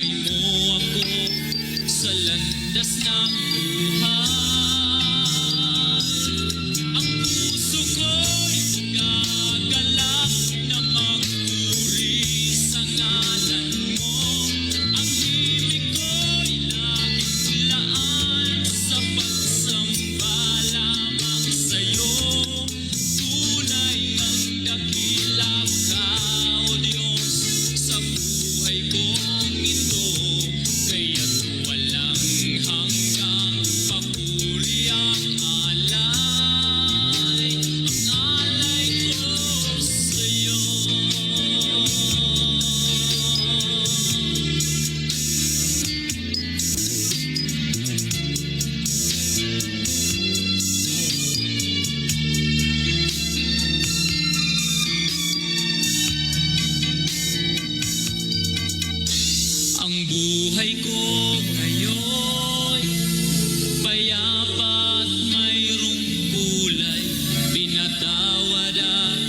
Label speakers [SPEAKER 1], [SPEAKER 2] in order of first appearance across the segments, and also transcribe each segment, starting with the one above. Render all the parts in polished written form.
[SPEAKER 1] mo ako sa landas ng buhay. Ang puso ko'y gagalak na magpuri sa ngalan mo. Ang himig ko'y laging laan sa pagsamba lamang sa'yo. Tunay ang dakila ka, O Diyos, sa buhay kong ito. Kaya't walang hanggang papuri ang alay ko sa'yo. Ang buhay ko ngayon payapa at mayroong kulay. Pinatawad at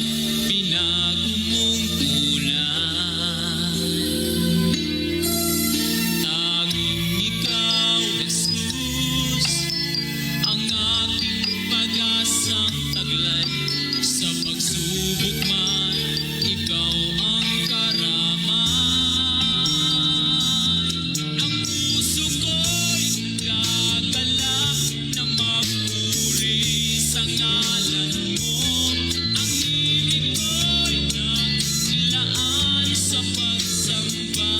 [SPEAKER 1] binago mong tunay. Tanging ikaw, Jesus, ang aking pag-asang taglay. Sa pagsubok man, ikaw ang karamay. Ang puso ko'y gagalak na magpuri sa ngalan mo. Ang himig ko'y naglaan sa pagsamba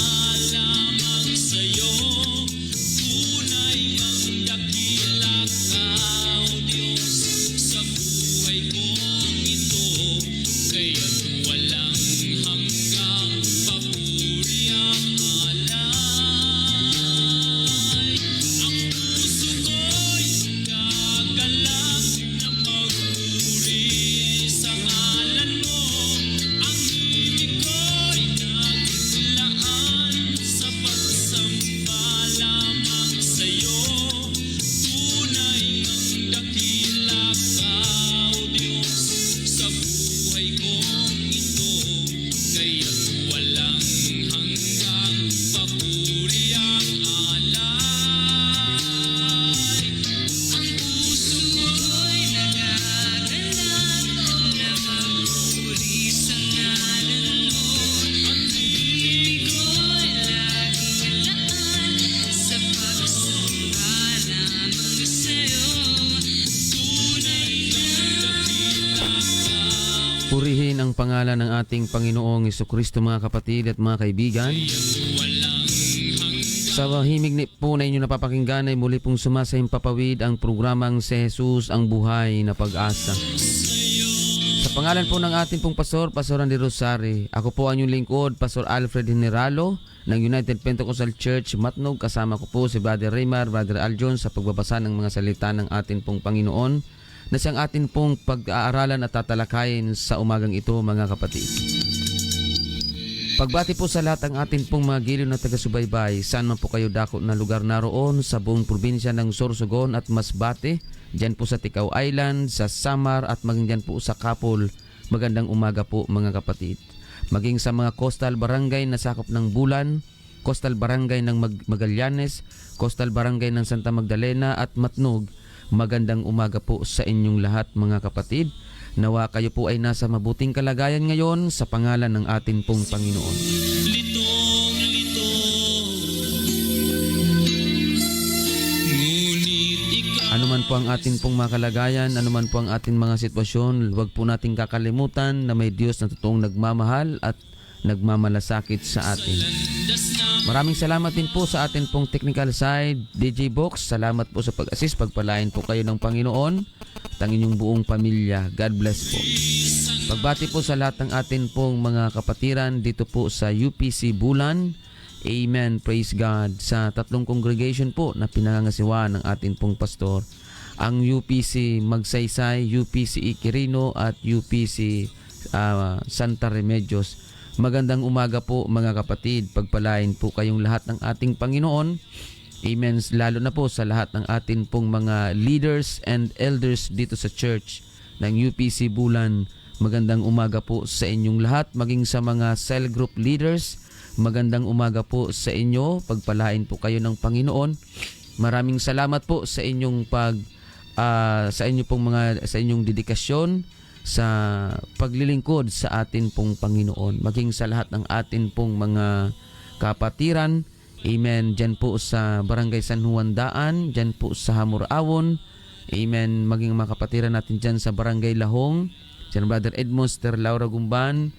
[SPEAKER 1] lamang sa'yo. Tunay ang dakila ka, O Diyos, sa buhay kong ito. Kaya't walang hanggang papuri ang alay. Ang puso ko'y gagalak na magpuri sa ngalan mo. Ang himig ko'y naglaan sa pagsamba lamang sa'yo. Tunay ang dakila ka, O Diyos, sa buhay kong ito. Kaya't walang hanggang papuri ang alay. Ang puso ko'y nagagalak na magpuri sa ngalan mo. Ang himig ko'y laging laan sa pagsamba lamang sa'yo. Tunay ang dakila ka.
[SPEAKER 2] Purihin ang pangalan ng ating Panginoong Jesucristo, mga kapatid at mga kaibigan.
[SPEAKER 1] Walang hanggang
[SPEAKER 2] Sa himig po na inyo napapakinggan ay muli pong sumasahimpapawid ang programang Si Jesus ang Buhay na Pag-asa. Sa pangalan po ng ating pong pastor, Pastor Andy Rosari, ako po ang inyong lingkod, Pastor Alfred Generalo ng United Pentecostal Church, Matnog. Kasama ko po si Brother Raymar, Brother Aljon sa pagbabasa ng mga salita ng ating pong Panginoon na siyang atin pong pag-aaralan at tatalakayin sa umagang ito, mga kapatid. Pagbati po sa lahat ng atin pong mga giliw na taga-subaybay, saan man po kayo dako na lugar naroon sa buong probinsya ng Sorsogon at Masbate, dyan po sa Ticao Island, sa Samar at maging dyan po sa Kapol. Magandang umaga po, mga kapatid. Maging sa mga coastal barangay na sakop ng Bulan, coastal barangay ng Magallanes, coastal barangay ng Santa Magdalena at Matnog, magandang umaga po sa inyong lahat, mga kapatid. Nawa kayo po ay nasa mabuting kalagayan ngayon sa pangalan ng atin pong Panginoon.
[SPEAKER 1] litong-lito, ngunit ikaw
[SPEAKER 2] Ano man po ang atin pong mga kalagayan, ano man po ang ating mga sitwasyon, huwag po nating kakalimutan na may Diyos na totoong nagmamahal at nagmamalasakit sa atin.
[SPEAKER 1] landas ng
[SPEAKER 2] Maraming salamat din po sa atin pong technical side, DJ Box. Salamat po sa pag-assist. Pagpalain po kayo ng Panginoon at ang inyong buong pamilya. God bless po. Pagbati po sa lahat ng atin pong mga kapatiran dito po sa UPC Bulan. Amen. Praise God. Sa tatlong congregation po na pinangangasiwaan ng atin pong pastor. Ang UPC Magsaysay, UPC Iquirino at UPC Santa Remedios. Magandang umaga po, mga kapatid. Pagpalain po kayong lahat ng ating Panginoon. Amen. Lalo na po sa lahat ng atin pong mga leaders and elders dito sa church ng UPC Bulan. Magandang umaga po sa inyong lahat, maging sa mga cell group leaders, magandang umaga po sa inyo. Pagpalain po kayo ng Panginoon. Maraming salamat po sa inyong sa inyong dedikasyon sa paglilingkod sa atin pong Panginoon. Maging sa lahat ng atin pong mga kapatiran. Amen. Diyan po sa Barangay San Juan Daan, diyan po sa Hamurawon. Amen. Maging mga kapatiran natin diyan sa Barangay Lahong, diyan Brother Edmond, Sister Laura Gumban.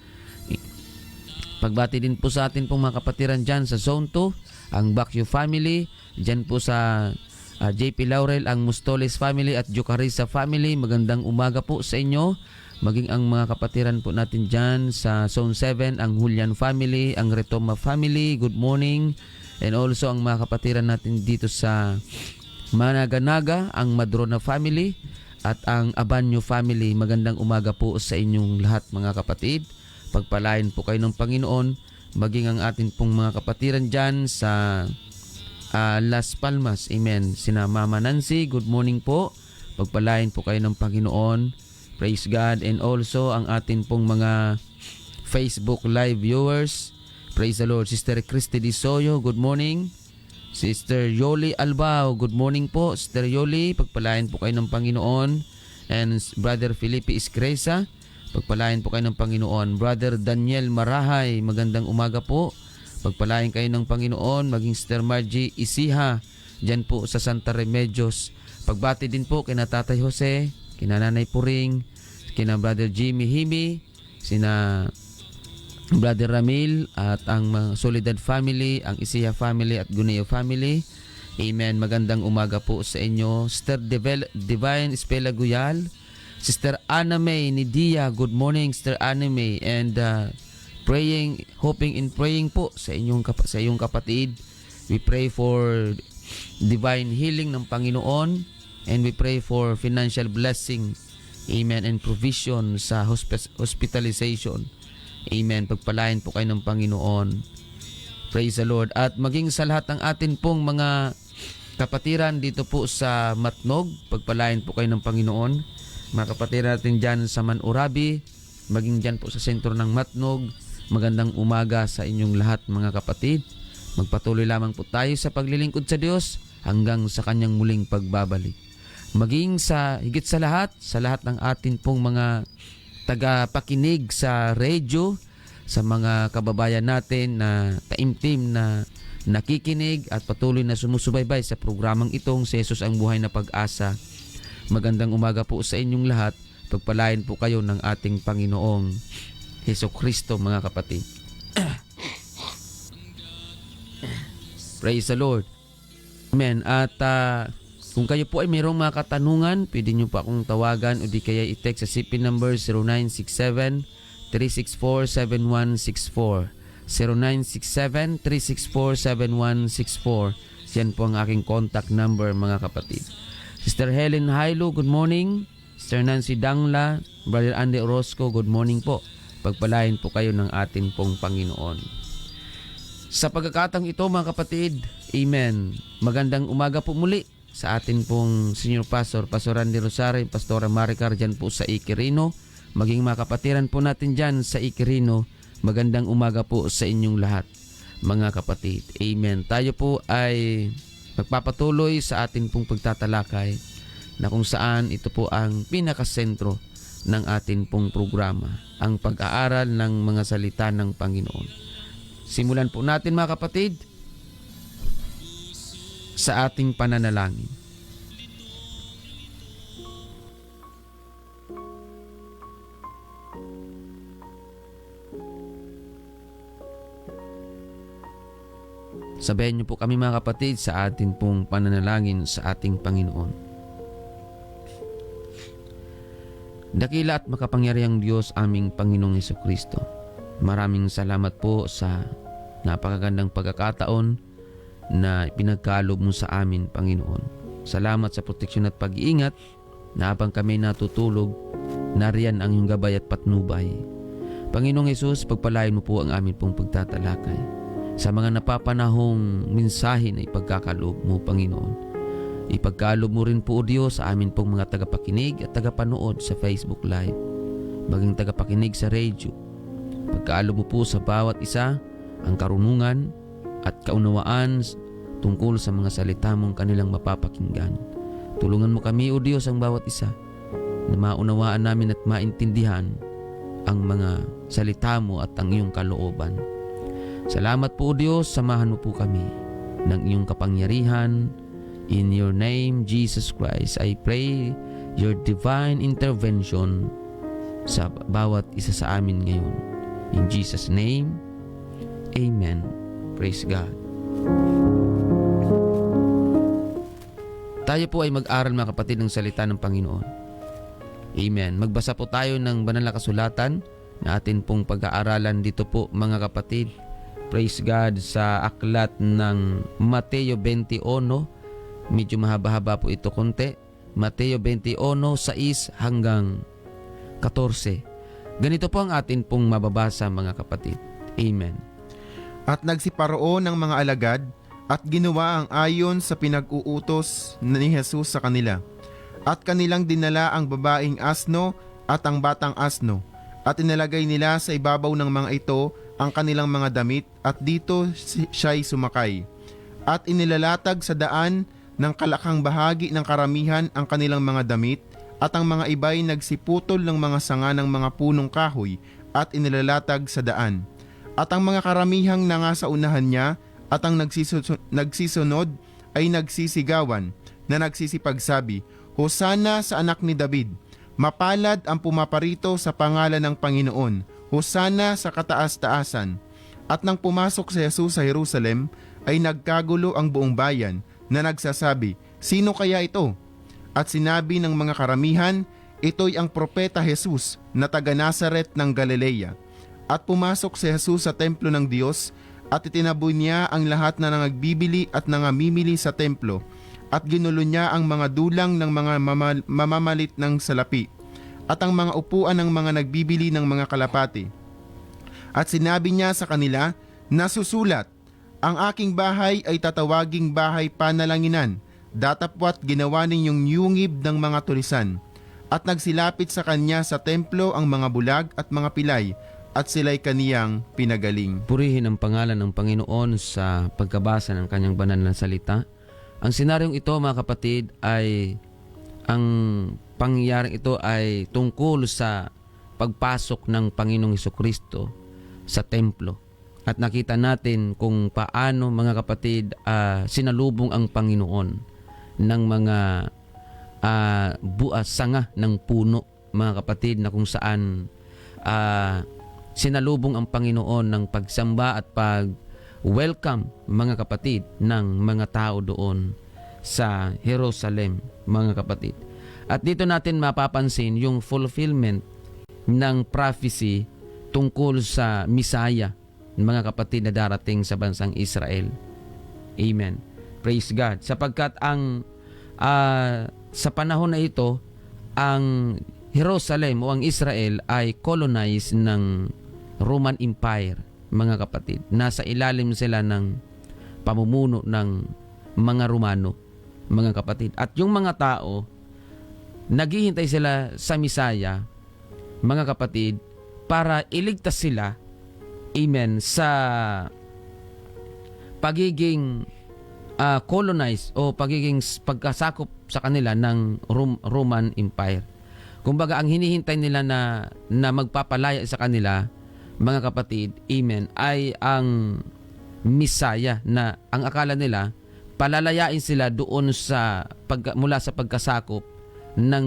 [SPEAKER 2] Pagbati din po sa atin pong mga kapatiran diyan sa Zone 2, ang Bacchio family, diyan po sa JP Laurel, ang Mustoles family at Jocarisa family. Magandang umaga po sa inyo. Maging ang mga kapatiran po natin dyan sa Zone 7, ang Julian family, ang Retoma family, good morning. And also ang mga kapatiran natin dito sa Managanaga, ang Madrona family at ang Abanyo family. Magandang umaga po sa inyong lahat mga kapatid. Pagpalain po kayo ng Panginoon. Maging ang atin pong mga kapatiran dyan sa Las Palmas. Amen. Sina Mama Nancy, good morning po. Pagpalain po kayo ng Panginoon. Praise God. And also ang atin pong mga Facebook live viewers. Praise the Lord. Sister Christy Disoyo, good morning. Sister Yoli Albao, good morning po. Sister Yoli, pagpalain po kayo ng Panginoon. And Brother Felipe Iscresa, pagpalain po kayo ng Panginoon. Brother Daniel Marahay, magandang umaga po. Pagpalain kayo ng Panginoon. Maging Sister Margie Isiha, dyan po sa Santa Remedios. Pagbati din po kina Tatay Jose, kina Nanay Puring, kina Brother Jimmy Himi, sina Brother Ramil at ang mga Soledad family, ang Isiha family at Guneo family. Amen. Magandang umaga po sa inyo. Sister Divine Espela Guyal, Sister Anna May Nidia, good morning Sister Anna May. And hoping and praying po sa iyong kapatid. We pray for divine healing ng Panginoon, and we pray for financial blessing. Amen. And provision sa hospitalization. Amen. Pagpalain po kayo ng Panginoon. Praise the Lord. At maging sa lahat ng atin pong mga kapatiran dito po sa Matnog, pagpalain po kayo ng Panginoon. Mga kapatiran natin dyan sa Manurabi, maging dyan po sa sentro ng Matnog, magandang umaga sa inyong lahat mga kapatid. Magpatuloy lamang po tayo sa paglilingkod sa Diyos hanggang sa kanyang muling pagbabalik. Maging higit sa lahat ng atin pong mga tagapakinig sa radio, sa mga kababayan natin na taimtim na nakikinig at patuloy na sumusubaybay sa programang itong si Jesus ang Buhay na Pag-asa. Magandang umaga po sa inyong lahat. Pagpalain po kayo ng ating Panginoong Hesukristo mga kapatid. Praise the Lord. Amen. At kung kayo po ay mayroong mga katanungan, pwede nyo po akong tawagan o di kaya i-text sa CP number 0967-364-7164. 0967-364-7164. Yan po ang aking contact number mga kapatid. Sister Helen Hailo, good morning. Sister Nancy Dangla, Brother Andy Orozco, good morning po. Pagpalain po kayo ng atin pong Panginoon. Sa pagkakataong ito mga kapatid, amen. Magandang umaga po muli sa atin pong Senior Pastor, Pastor Randy Rosario, Pastora Maricar dyan po sa Iquirino. Maging mga kapatiran po natin dyan sa Iquirino, magandang umaga po sa inyong lahat mga kapatid. Amen. Tayo po ay magpapatuloy sa atin pong pagtatalakay na kung saan ito po ang pinakasentro ng atin pong programa, ang pag-aaral ng mga salita ng Panginoon. Simulan po natin mga kapatid sa ating pananalangin. Sabayan niyo po kami mga kapatid sa ating pong pananalangin sa ating Panginoon. Dakila at makapangyarihang Diyos aming Panginoong Hesukristo. Maraming salamat po sa napakagandang pagkakataon na pinagkaloob mo sa amin, Panginoon. Salamat sa proteksyon at pag-iingat na habang kami natutulog, nariyan ang iyong gabay at patnubay. Panginoong Hesus, pagpalain mo po ang amin pong pagtatalakay. Sa mga napapanahong mensahe na ipagkakaloob mo, Panginoon. Ipagkaloob mo rin po, O Diyos, sa amin pong mga tagapakinig at tagapanood sa Facebook Live, maging tagapakinig sa radio. Pagkaloob mo po sa bawat isa ang karunungan at kaunawaan tungkol sa mga salita mong kanilang mapapakinggan. Tulungan mo kami, O Diyos, ang bawat isa na maunawaan namin at maintindihan ang mga salita mo at ang iyong kalooban. Salamat po, O Diyos, samahan mo po kami ng iyong kapangyarihan. In your name, Jesus Christ, I pray your divine intervention sa bawat isa sa amin ngayon. In Jesus' name, Amen. Praise God. Tayo po ay mag-aral, mga kapatid, ng salita ng Panginoon. Amen. Magbasa po tayo ng banal na kasulatan na atin pong pag-aaralan dito po, mga kapatid. Praise God, sa aklat ng Mateo 21. Medyo mahaba-haba po ito konti. Mateo 21, 6 hanggang 14. Ganito po ang atin pong mababasa, mga kapatid. Amen.
[SPEAKER 3] At nagsiparoon ng mga alagad at ginawa ang ayon sa pinag-uutos ni Jesus sa kanila. At kanilang dinala ang babaeng asno at ang batang asno, at inalagay nila sa ibabaw ng mga ito ang kanilang mga damit, at dito siya'y sumakay. At inilalatag sa daan ng kalakang bahagi ng karamihan ang kanilang mga damit, at ang mga iba'y nagsiputol ng mga sanga ng mga punong kahoy at inilalatag sa daan. At ang mga karamihang nangasa unahan niya at ang nagsisunod ay nagsisigawan na nagsisipagsabi, Hosana sa anak ni David, mapalad ang pumaparito sa pangalan ng Panginoon, Hosana sa kataas-taasan. At nang pumasok si Jesus sa Jerusalem, ay nagkagulo ang buong bayan na nagsasabi, Sino kaya ito? At sinabi ng mga karamihan, ito'y ang propeta Jesus na taga Nazaret ng Galilea. At pumasok si Jesus sa templo ng Diyos, at itinaboy niya ang lahat na nangagbibili at nangamimili sa templo, at ginulo niya ang mga dulang ng mga mamamalit ng salapi, at ang mga upuan ng mga nagbibili ng mga kalapati. At sinabi niya sa kanila, Nasusulat, ang aking bahay ay tatawaging bahay panalanginan, datapwat ginawa ninyong yungib ng mga tulisan. At nagsilapit sa kanya sa templo ang mga bulag at mga pilay, at sila'y kaniyang pinagaling.
[SPEAKER 2] Purihin ang pangalan ng Panginoon sa pagkabasa ng kanyang banal na salita. Ang senaryong ito, mga kapatid, ay ang pangyayaring ito ay tungkol sa pagpasok ng Panginoong Hesukristo sa templo. At nakita natin kung paano, mga kapatid, sinalubong ang Panginoon ng mga sanga ng puno, mga kapatid, na kung saan sinalubong ang Panginoon ng pagsamba at pag-welcome, mga kapatid, ng mga tao doon sa Jerusalem, mga kapatid. At dito natin mapapansin yung fulfillment ng prophecy tungkol sa Messiah, mga kapatid, na darating sa bansang Israel. Amen. Praise God. Sapagkat ang sa panahon na ito, ang Jerusalem o ang Israel ay colonized ng Roman Empire, mga kapatid. Nasa ilalim sila ng pamumuno ng mga Romano, mga kapatid. At yung mga tao, naghihintay sila sa Messiah, mga kapatid, para iligtas sila, amen, sa pagiging colonized o pagiging pagkasakop sa kanila ng Roman Empire. Kumbaga, ang hinihintay nila na magpapalaya sa kanila, mga kapatid, amen, ay ang Messiah, na ang akala nila palalayain sila doon sa mula sa pagkasakop ng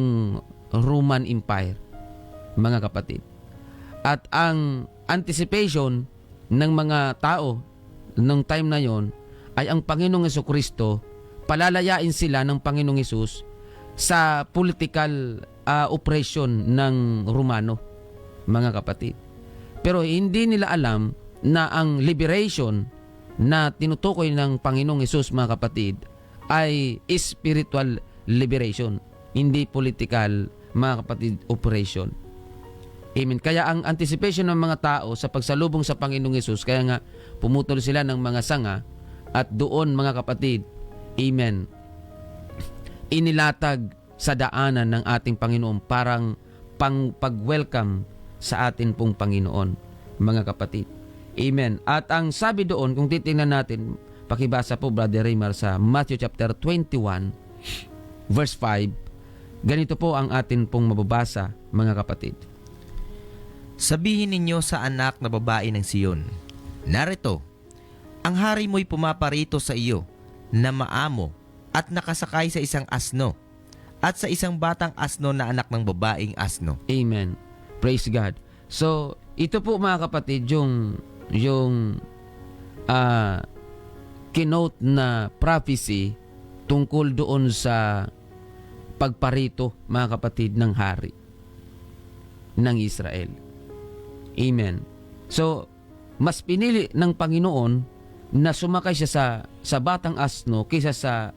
[SPEAKER 2] Roman Empire, mga kapatid. At ang anticipation ng mga tao nung time na yon ay ang Panginoong Hesukristo, palalayain sila ng Panginoong Hesus sa political oppression ng Romano, mga kapatid. Pero hindi nila alam na ang liberation na tinutukoy ng Panginoong Hesus, mga kapatid, ay spiritual liberation, hindi political, mga kapatid, operation. Amen. Kaya ang anticipation ng mga tao sa pagsalubong sa Panginoong Hesus, kaya nga pumutol sila ng mga sanga, at doon, mga kapatid, amen, inilatag sa daanan ng ating Panginoon parang pag-welcome sa atin pong Panginoon, mga kapatid. Amen. At ang sabi doon, kung titingnan natin, pakibasa po Brother Raymar sa Matthew chapter 21, verse 5, ganito po ang atin pong mababasa, mga kapatid.
[SPEAKER 4] Sabihin ninyo sa anak na babae ng Siyon, narito, ang hari mo'y pumaparito sa iyo na maamo at nakasakay sa isang asno at sa isang batang asno na anak ng babaeng asno.
[SPEAKER 2] Amen. Praise God. So, ito po mga kapatid, yung kinote na prophecy tungkol doon sa pagparito, mga kapatid, ng hari ng Israel. Amen. So, mas pinili ng Panginoon na sumakay siya sa batang asno kaysa sa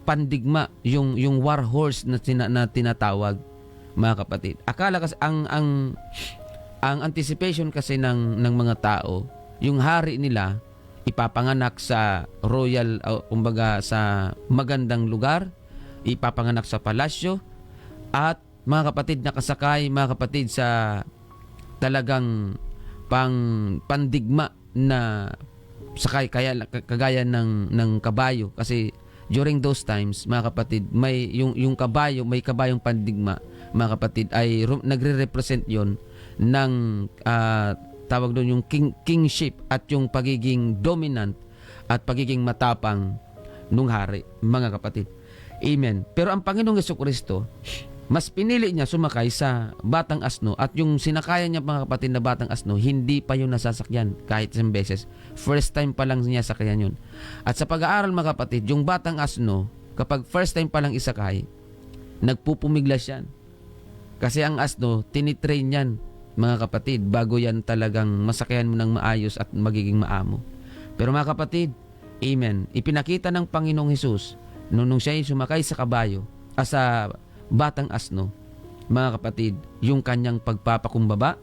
[SPEAKER 2] pandigma, yung war horse na tinatawag, mga kapatid. Akala kasi ang anticipation kasi ng mga tao, yung hari nila ipapanganak sa royal, kumbaga sa magandang lugar, ipapanganak sa palasyo, at mga kapatid, nakasakay, mga kapatid, sa talagang pandigma na sakay, kagaya ng kabayo. Kasi during those times, mga kapatid, may yung kabayo, may kabayong pandigma, mga kapatid, ay nagre-represent yon ng tawag doon yung kingship at yung pagiging dominant at pagiging matapang nung hari, mga kapatid. Amen. Pero ang Panginoong Jesucristo, mas pinili niya sumakay sa batang asno, at yung sinakayan niya, mga kapatid, na batang asno, hindi pa yun nasasakyan kahit isang beses. First time pa lang niya sakyan yun. At sa pag-aaral, mga kapatid, yung batang asno, kapag first time pa lang isakay, nagpupumiglas yan. Kasi ang asno, tinitrain yan, mga kapatid, bago yan talagang masakyan mo ng maayos at magiging maamo. Pero mga kapatid, amen, ipinakita ng Panginoong Hesus nung siya sumakay sa kabayo, sa batang asno, mga kapatid, yung kanyang pagpapakumbaba,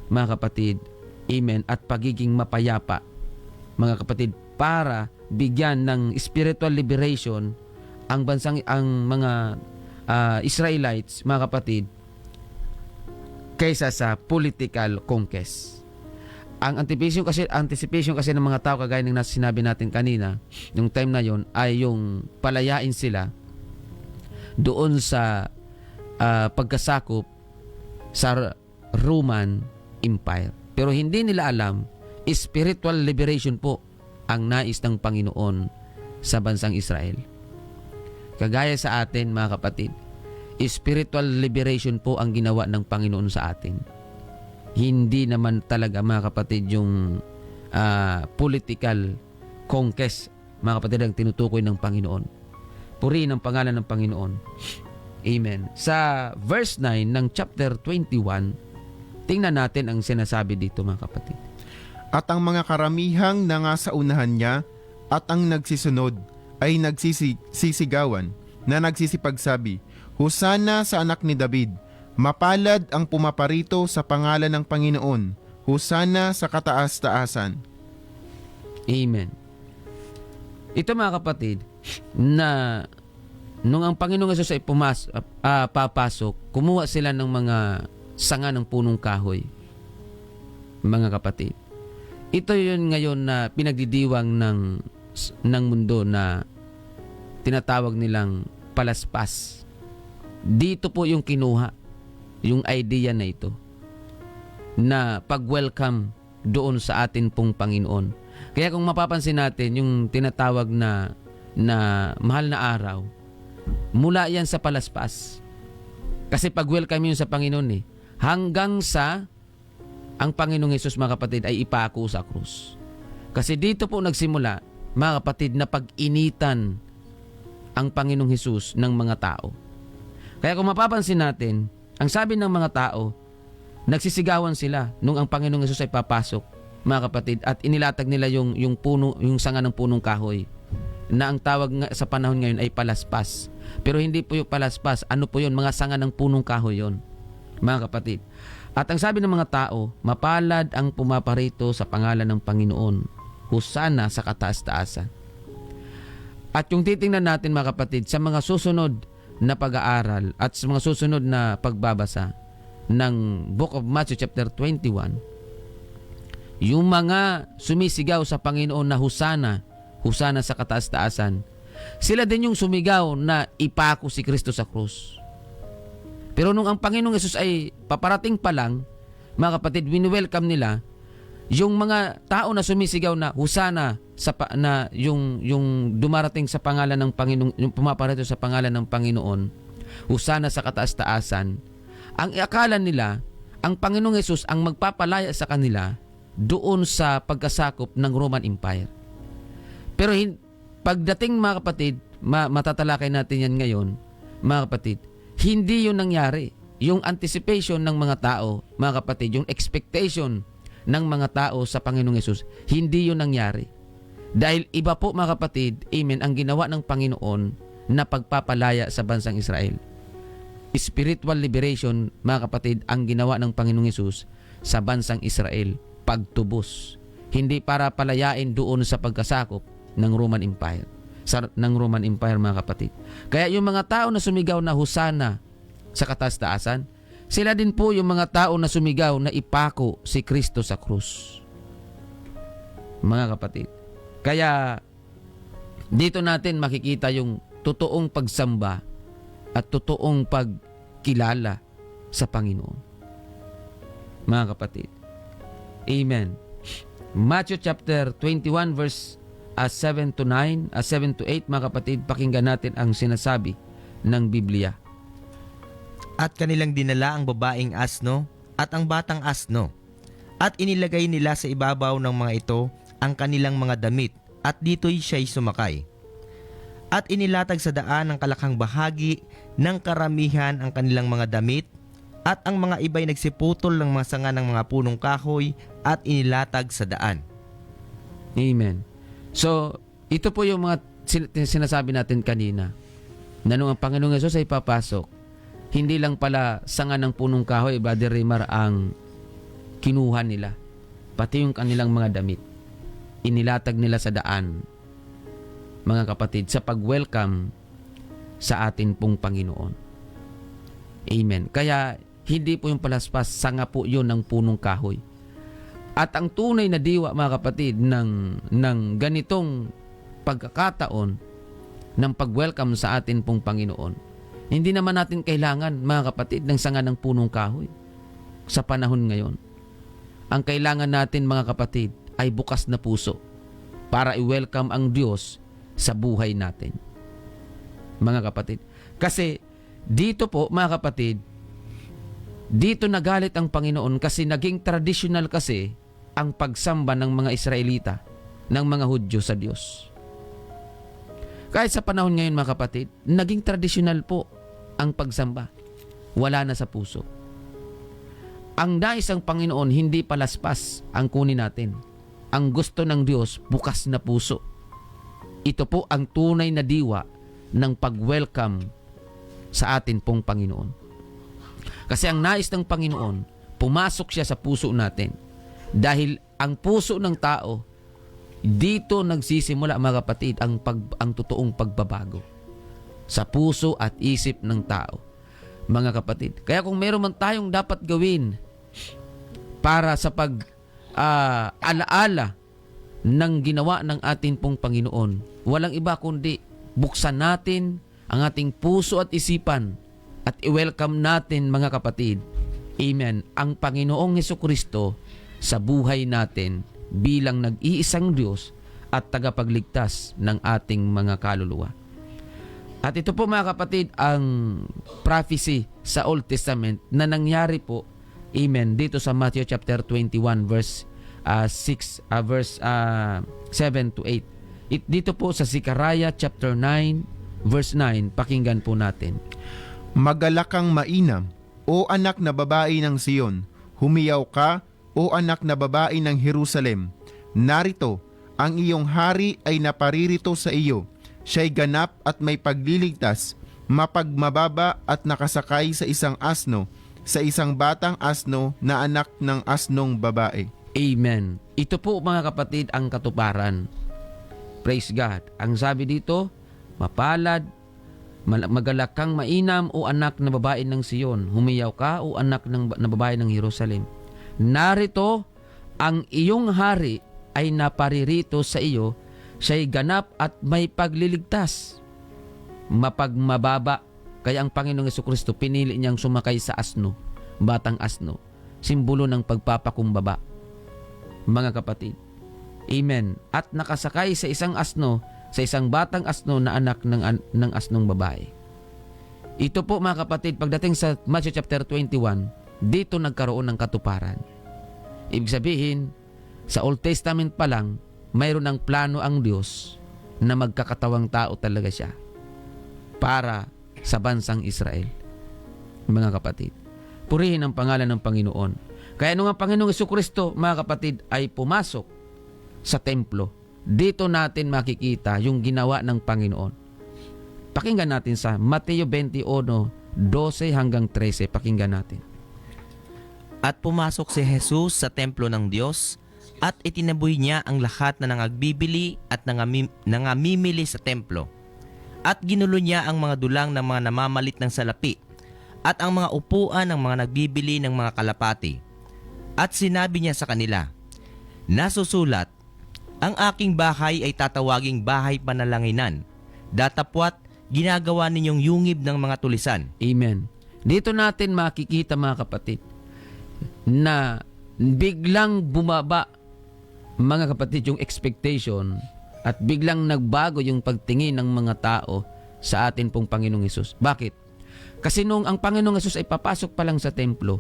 [SPEAKER 2] mga kapatid, amen, at pagiging mapayapa, mga kapatid, para bigyan ng spiritual liberation ang mga Israelites, mga kapatid, kaysa sa political conquest. Ang anticipation kasi ng mga tao, kagaya ng sinabi natin kanina, yung time na yon, ay yung palayain sila doon sa pagkasakop sa Roman Empire. Pero hindi nila alam, spiritual liberation po ang nais ng Panginoon sa bansang Israel. Kagaya sa atin, mga kapatid, spiritual liberation po ang ginawa ng Panginoon sa atin. Hindi naman talaga, mga kapatid, yung political conquest, mga kapatid, ang tinutukoy ng Panginoon. Purihin ang pangalan ng Panginoon. Amen. Sa verse 9 ng chapter 21, tingnan natin ang sinasabi dito, mga kapatid.
[SPEAKER 3] At ang mga karamihang na nga sa unahan niya at ang nagsisunod ay nagsisigawan na nagsisipagsabi, Hosana sa anak ni David, mapalad ang pumaparito sa pangalan ng Panginoon, Hosana sa kataas-taasan.
[SPEAKER 2] Amen. Ito, mga kapatid, na nung ang Panginoong Hesus ay papasok, kumuha sila ng mga sanga ng punong kahoy, mga kapatid. Ito yun ngayon na pinagdidiwang ng mundo na tinatawag nilang palaspas. Dito po yung kinuha, yung idea na ito, na pag-welcome doon sa atin pong Panginoon. Kaya kung mapapansin natin, yung tinatawag na mahal na araw, mula yan sa palaspas. Kasi pag-welcome yun sa Panginoon hanggang sa ang Panginoong Hesus, mga kapatid, ay ipako sa krus. Kasi dito po nagsimula, mga kapatid, na pag-initan ang Panginoong Hesus ng mga tao. Kaya kung mapapansin natin, ang sabi ng mga tao, nagsisigawan sila nung ang Panginoong Hesus ay papasok, mga kapatid, at inilatag nila yung sanga ng punong kahoy, na ang tawag nga sa panahon ngayon ay palaspas. Pero hindi po yung palaspas, ano po yun? Mga sanga ng punong kahoy yun, mga kapatid. At ang sabi ng mga tao, mapalad ang pumaparito sa pangalan ng Panginoon, Hosana sa kataas-taasan. At yung titingnan natin, mga kapatid, sa mga susunod na pag-aaral at sa mga susunod na pagbabasa ng Book of Matthew chapter 21, yung mga sumisigaw sa Panginoon na Husana, Husana sa kataas-taasan, sila din yung sumigaw na ipako si Kristo sa krus. Pero nung ang Panginoong Yesus ay paparating pa lang, mga kapatid, wini-welcome nila yung mga tao na sumisigaw na Husana na yung dumarating sa pangalan ng Panginoon, yung pumaparito sa pangalan ng Panginoon, Husana sa kataas-taasan. Ang akala nila, ang Panginoong Yesus ang magpapalaya sa kanila doon sa pagkasakop ng Roman Empire. Pero pagdating, mga kapatid, matatalakay natin yan ngayon, mga kapatid, hindi yun nangyari. Yung anticipation ng mga tao, mga kapatid, yung expectation ng mga tao sa Panginoong Yesus, hindi yun nangyari. Dahil iba po, mga kapatid, amen, ang ginawa ng Panginoon na pagpapalaya sa bansang Israel. Spiritual liberation, mga kapatid, ang ginawa ng Panginoong Yesus sa bansang Israel. Pagtubos. Hindi para palayain doon sa pagkasakop ng Roman Empire. Ng Roman Empire, mga kapatid. Kaya yung mga tao na sumigaw na Husana sa kataas-taasan, sila din po yung mga tao na sumigaw na ipako si Kristo sa krus. Mga kapatid. Kaya dito natin makikita yung totoong pagsamba at totoong pagkilala sa Panginoon. Mga kapatid. Amen. Matthew chapter 21 verse 7 to 9, 7 to 8, mga kapatid, pakinggan natin ang sinasabi ng Biblia.
[SPEAKER 4] At kanilang dinala ang babaeng asno at ang batang asno, at inilagay nila sa ibabaw ng mga ito ang kanilang mga damit, at dito'y siya'y sumakay. At inilatag sa daan ang kalakhang bahagi ng karamihan ang kanilang mga damit, at ang mga iba'y nagsiputol ng mga sanga ng mga punong kahoy at inilatag sa daan.
[SPEAKER 2] Amen. So, ito po yung mga sinasabi natin kanina, na nung ang Panginoong Yesus ay papasok, hindi lang pala sanga ng punong kahoy, Brother Rimar, ang kinuha nila, pati yung kanilang mga damit. Inilatag nila sa daan, mga kapatid, sa pag-welcome sa atin pong Panginoon. Amen. Kaya, hindi po yung palaspas, sanga po yun ng punong kahoy. At ang tunay na diwa, mga kapatid, ng ganitong pagkakataon ng pag-welcome sa atin pong Panginoon, hindi naman natin kailangan, mga kapatid, ng sanga ng punong kahoy sa panahon ngayon. Ang kailangan natin, mga kapatid, ay bukas na puso para i-welcome ang Diyos sa buhay natin. Mga kapatid. Kasi dito po, mga kapatid, dito nagalit ang Panginoon kasi naging traditional kasi ang pagsamba ng mga Israelita, ng mga Hudyo sa Diyos. Kahit sa panahon ngayon, mga kapatid, naging traditional po ang pagsamba. Wala na sa puso. Ang nais ng Panginoon, hindi palaspas ang kunin natin. Ang gusto ng Diyos, bukas na puso. Ito po ang tunay na diwa ng pag-welcome sa atin pong Panginoon. Kasi ang nais ng Panginoon, pumasok siya sa puso natin. Dahil ang puso ng tao, dito nagsisimula, mga kapatid, ang totoong pagbabago. Sa puso at isip ng tao, mga kapatid. Kaya kung meron man tayong dapat gawin para sa alaala ng ginawa ng ating pong Panginoon, walang iba kundi buksan natin ang ating puso at isipan at i-welcome natin, mga kapatid, amen, ang Panginoong Hesukristo sa buhay natin bilang nag-iisang Diyos at tagapagligtas ng ating mga kaluluwa. At ito po, mga kapatid, ang prophecy sa Old Testament na nangyari po, amen, dito sa Matthew chapter 21 verse 7 to 8. Dito po sa Zechariah chapter 9 verse 9, pakinggan po natin.
[SPEAKER 3] Magalak kang mainam, o anak na babae ng Siyon. Humiyaw ka, o anak na babae ng Jerusalem. Narito, ang iyong hari ay naparirito sa iyo. Siya'y ganap at may pagliligtas, mapagmababa at nakasakay sa isang asno, sa isang batang asno na anak ng asnong babae.
[SPEAKER 2] Amen. Ito po, mga kapatid, ang katuparan. Praise God. Ang sabi dito, mapalad, magalak kang mainam, o anak na babae ng Siyon. Humiyaw ka, o anak na babae ng Jerusalem. Narito, ang iyong hari ay naparirito sa iyo, siya'y ganap at may pagliligtas. Mapagmababa, kaya ang Panginoong Jesucristo pinili niyang sumakay sa asno, batang asno, simbolo ng pagpapakumbaba. Mga kapatid, amen. At nakasakay sa isang asno, sa isang batang asno na anak ng asnong babae. Ito po mga kapatid, pagdating sa Matthew chapter 21, dito nagkaroon ng katuparan. Ibig sabihin, sa Old Testament pa lang, mayroon ng plano ang Diyos na magkakatawang tao talaga siya para sa bansang Israel. Mga kapatid, purihin ang pangalan ng Panginoon. Kaya nung ang Panginoong Jesucristo, mga kapatid, ay pumasok sa templo, dito natin makikita yung ginawa ng Panginoon. Pakinggan natin sa Mateo 21:12 hanggang 13. Pakinggan natin.
[SPEAKER 4] At pumasok si Jesus sa templo ng Diyos at itinaboy niya ang lahat na nangagbibili at nangamimili sa templo. At ginulo niya ang mga dulang ng mga namamalit ng salapi at ang mga upuan ng mga nagbibili ng mga kalapati. At sinabi niya sa kanila, nasusulat, ang aking bahay ay tatawaging bahay panalanginan. Datapwat, ginagawa ninyong yungib ng mga tulisan.
[SPEAKER 2] Amen. Dito natin makikita mga kapatid na biglang bumaba, mga kapatid, yung expectation at biglang nagbago yung pagtingin ng mga tao sa atin pong Panginoong Hesus. Bakit? Kasi nung ang Panginoong Hesus ay papasok pa lang sa templo,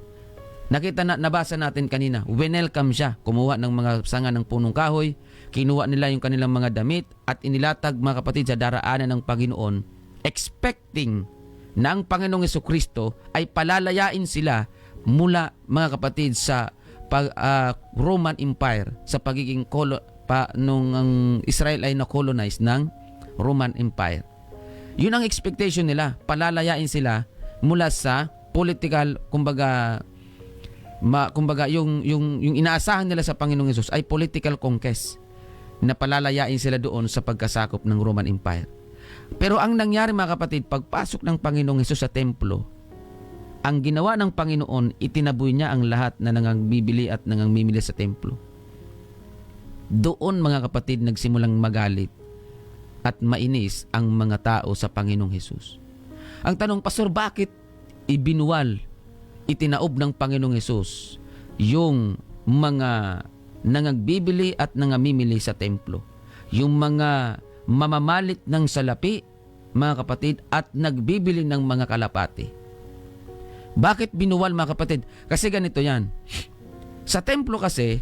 [SPEAKER 2] nabasa natin kanina, welcome siya. Kumuha ng mga sanga ng punong kahoy, kinuha nila yung kanilang mga damit at inilatag, mga kapatid, sa daraanan ng Panginoon, expecting na ang Panginoong Jesucristo ay palalayain sila mula, mga kapatid, sa Roman Empire, sa pagiging nung ang Israel ay na-colonize ng Roman Empire. Yun ang expectation nila, palalayain sila mula sa political, kumbaga yung inaasahan nila sa Panginoong Hesus ay political conquest, na palalayain sila doon sa pagkasakop ng Roman Empire. Pero ang nangyari, mga kapatid, pagpasok ng Panginoong Hesus sa templo, ang ginawa ng Panginoon, itinaboy niya ang lahat na nangagbibili at nangamimili sa templo. Doon, mga kapatid, nagsimulang magalit at mainis ang mga tao sa Panginoong Hesus. Ang tanong, Pastor, bakit itinaob ng Panginoong Hesus yung mga nangagbibili at nangamimili sa templo? Yung mga mamamalit ng salapi, mga kapatid, at nagbibili ng mga kalapati. Bakit binuwal, mga kapatid? Kasi ganito yan. Sa templo kasi,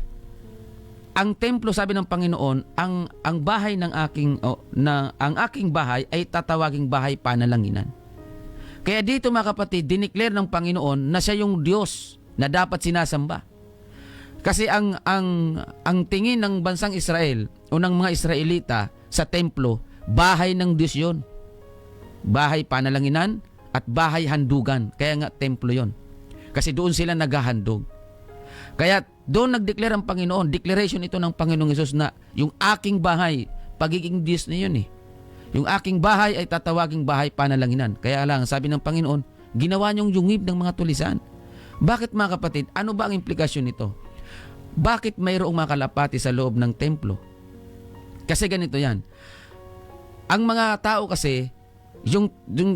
[SPEAKER 2] ang templo, sabi ng Panginoon, ang bahay ng ang aking bahay ay tatawaging bahay panalanginan. Kaya dito, mga kapatid, dineclare ng Panginoon na siya yung Diyos na dapat sinasamba. Kasi ang tingin ng bansang Israel o ng mga Israelita sa templo, bahay ng Diyos yun. Bahay panalanginan at bahay handugan. Kaya nga templo yon. Kasi doon sila naghahandog. Kaya doon nag-declare ang Panginoon, declaration ito ng Panginoong Hesus na yung aking bahay, pagiging Diyos na yun eh. Yung aking bahay ay tatawaging bahay panalanginan. Kaya lang, sabi ng Panginoon, ginawa niyong yungib ng mga tulisan. Bakit, mga kapatid? Ano ba ang implikasyon nito? Bakit mayroong mga kalapati sa loob ng templo? Kasi ganito yan. Ang mga tao kasi, yung